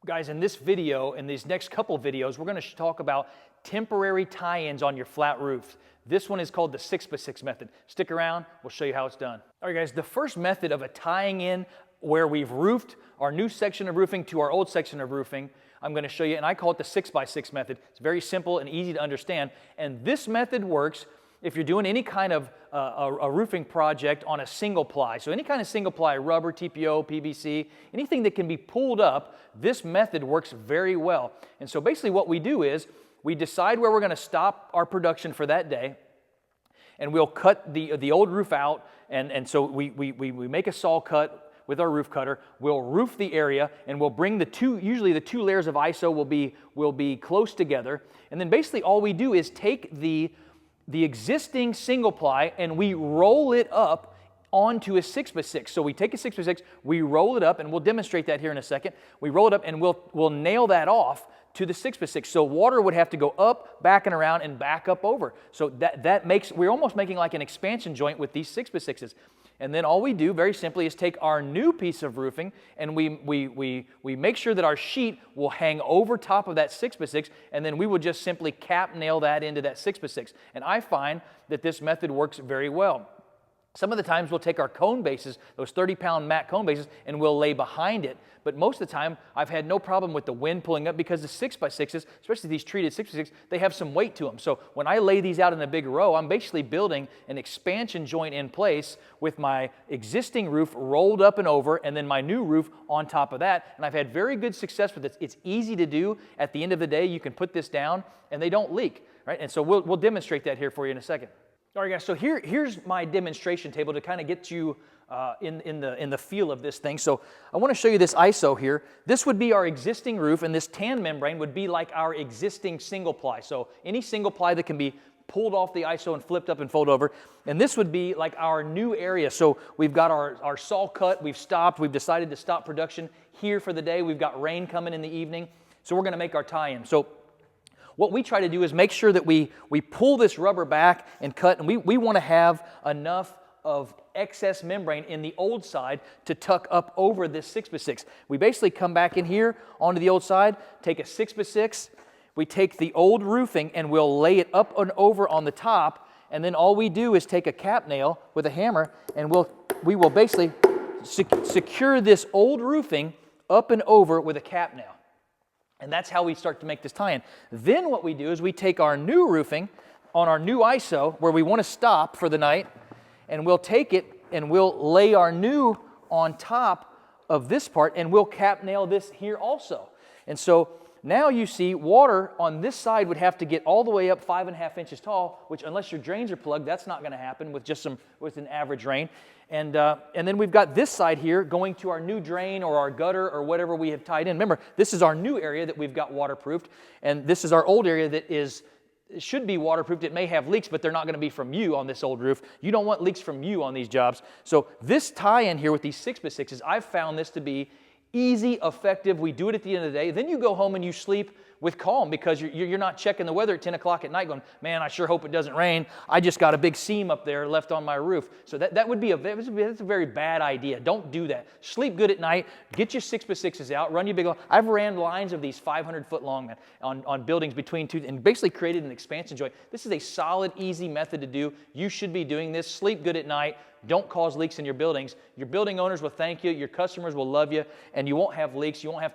Guys, in this video, in these next couple videos, we're going to talk about temporary tie-ins on your flat roof. This one is called the 6x6 method. Stick around, we'll show you how it's done. All right, guys, the first method of a tying in where we've roofed our new section of roofing to our old section of roofing, I'm going to show you, and I call it the 6x6 method. It's very simple and easy to understand, and this method works if you're doing any kind of a roofing project on a single ply. So any kind of single ply, rubber, TPO, PVC, anything that can be pulled up, this method works very well. And so basically what we do is we decide where we're going to stop our production for that day, and we'll cut the old roof out, and so we make a saw cut with our roof cutter. We'll roof the area, and we'll bring usually the two layers of ISO will be close together, and then basically all we do is take the existing single ply and we roll it up onto a 6x6. So we take a 6x6, we roll it up, and we'll demonstrate that here in a second. We roll it up and we'll nail that off to the 6x6. So water would have to go up, back and around, and back up over. So that makes, we're almost making like an expansion joint with these 6x6s. And then all we do, very simply, is take our new piece of roofing and we make sure that our sheet will hang over top of that 6x6, and then we will just simply cap nail that into that 6x6. And I find that this method works very well. Some of the times we'll take our cone bases, those 30-pound mat cone bases, and we'll lay behind it. But most of the time, I've had no problem with the wind pulling up because the 6x6s, especially these treated 6x6s, they have some weight to them. So when I lay these out in a big row, I'm basically building an expansion joint in place with my existing roof rolled up and over, and then my new roof on top of that. And I've had very good success with this. It's easy to do. At the end of the day, you can put this down, and they don't leak, right? And so we'll demonstrate that here for you in a second. All right, guys, so here's my demonstration table to kind of get you in the feel of this thing. So I want to show you this ISO here. This would be our existing roof, and this tan membrane would be like our existing single ply. So any single ply that can be pulled off the ISO and flipped up and fold over. And this would be like our new area. So we've got our saw cut, we've decided to stop production here for the day. We've got rain coming in the evening, so we're going to make our tie-in. So what we try to do is make sure that we pull this rubber back and cut, and we want to have enough of excess membrane in the old side to tuck up over this 6x6. We basically come back in here onto the old side, take a 6x6, we take the old roofing and we'll lay it up and over on the top, and then all we do is take a cap nail with a hammer and we will basically secure this old roofing up and over with a cap nail. And that's how we start to make this tie-in. Then what we do is we take our new roofing on our new ISO where we want to stop for the night, and we'll take it and we'll lay our new on top of this part, and we'll cap nail this here also. And so now you see water on this side would have to get all the way up 5.5 inches tall, which unless your drains are plugged, that's not going to happen with an average rain. And then we've got this side here going to our new drain or our gutter or whatever we have tied in. Remember, this is our new area that we've got waterproofed, and this is our old area that should be waterproofed. It may have leaks, but they're not going to be from you on this old roof. You don't want leaks from you on these jobs. So this tie-in here with these 6x6s, I've found this to be easy, effective. We do it at the end of the day. Then you go home and you sleep with calm because you're not checking the weather at 10 o'clock at night going, man, I sure hope it doesn't rain. I just got a big seam up there left on my roof. So that's a very bad idea. Don't do that. Sleep good at night. Get your 6x6s out. Run your big. I've ran lines of these 500-foot long on buildings between two and basically created an expansion joint. This is a solid, easy method to do. You should be doing this. Sleep good at night. Don't cause leaks in your buildings. Your building owners will thank you. Your customers will love you, and you won't have leaks. You won't have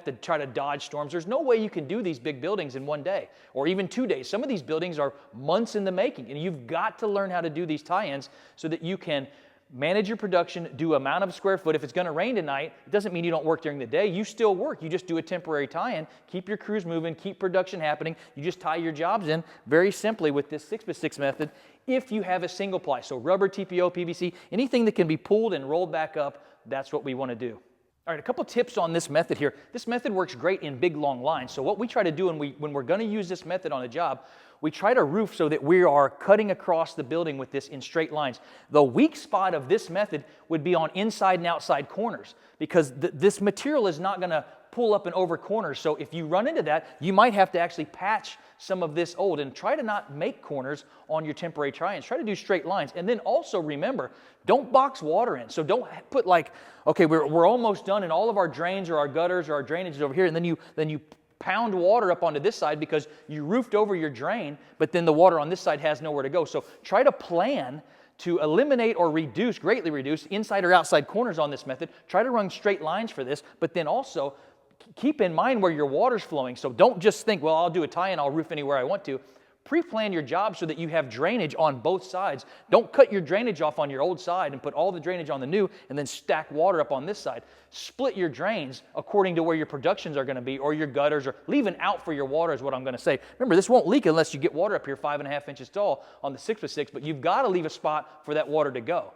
to try to dodge storms. There's no way you can do these big buildings in one day or even 2 days. Some of these buildings are months in the making, and you've got to learn how to do these tie-ins so that you can manage your production, do amount of square foot. If it's going to rain tonight, it doesn't mean you don't work during the day. You still work. You just do a temporary tie-in. Keep your crews moving. Keep production happening. You just tie your jobs in very simply with this 6x6 method if you have a single ply. So rubber, TPO, PVC, anything that can be pulled and rolled back up, that's what we want to do. All right, a couple tips on this method here. This method works great in big, long lines. So what we try to do when we're going to use this method on a job, we try to roof so that we are cutting across the building with this in straight lines. The weak spot of this method would be on inside and outside corners because this material is not going to pull up and over corners. So if you run into that, you might have to actually patch some of this old, and try to not make corners on your temporary tie-ins. Try to do straight lines. And then also remember, don't box water in. So don't put like, okay, we're almost done and all of our drains or our gutters or our drainage is over here, and then you pound water up onto this side because you roofed over your drain, but then the water on this side has nowhere to go. So try to plan to eliminate or reduce, greatly reduce, inside or outside corners on this method. Try to run straight lines for this, but then also keep in mind where your water's flowing. So don't just think, well, I'll do a tie-in, I'll roof anywhere I want to. Pre-plan your job so that you have drainage on both sides. Don't cut your drainage off on your old side and put all the drainage on the new and then stack water up on this side. Split your drains according to where your productions are going to be, or your gutters, or leave an out for your water is what I'm going to say. Remember, this won't leak unless you get water up here 5.5 inches tall on the 6x6, but you've got to leave a spot for that water to go.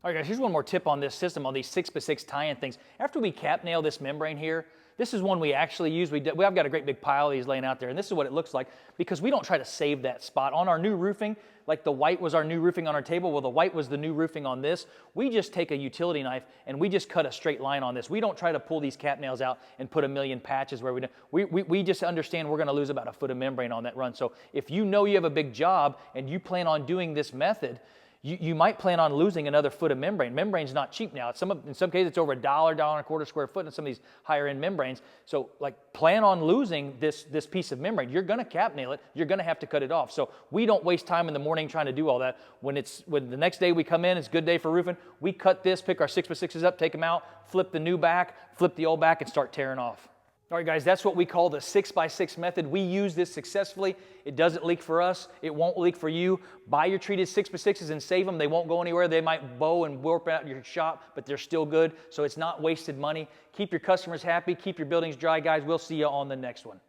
All right, guys, here's one more tip on this system, on these 6x6 tie-in things. After we cap nail this membrane here, this is one we actually use. I've got a great big pile of these laying out there, and this is what it looks like, because we don't try to save that spot. On our new roofing, like the white was our new roofing on our table, well, the white was the new roofing on this. We just take a utility knife and we just cut a straight line on this. We don't try to pull these cap nails out and put a million patches where we don't. We just understand we're going to lose about a foot of membrane on that run. So if you know you have a big job and you plan on doing this method, you might plan on losing another foot of membrane. Membrane's not cheap now. In some cases, it's over $1.25 square foot in some of these higher end membranes. So like, plan on losing this piece of membrane. You're gonna cap nail it. You're gonna have to cut it off. So we don't waste time in the morning trying to do all that. When the next day we come in, it's a good day for roofing, we cut this, pick our 6x6s up, take them out, flip the new back, flip the old back, and start tearing off. All right, guys, that's what we call the 6x6 method. We use this successfully. It doesn't leak for us. It won't leak for you. Buy your treated 6x6s and save them. They won't go anywhere. They might bow and warp out your shop, but they're still good, so it's not wasted money. Keep your customers happy. Keep your buildings dry, guys. We'll see you on the next one.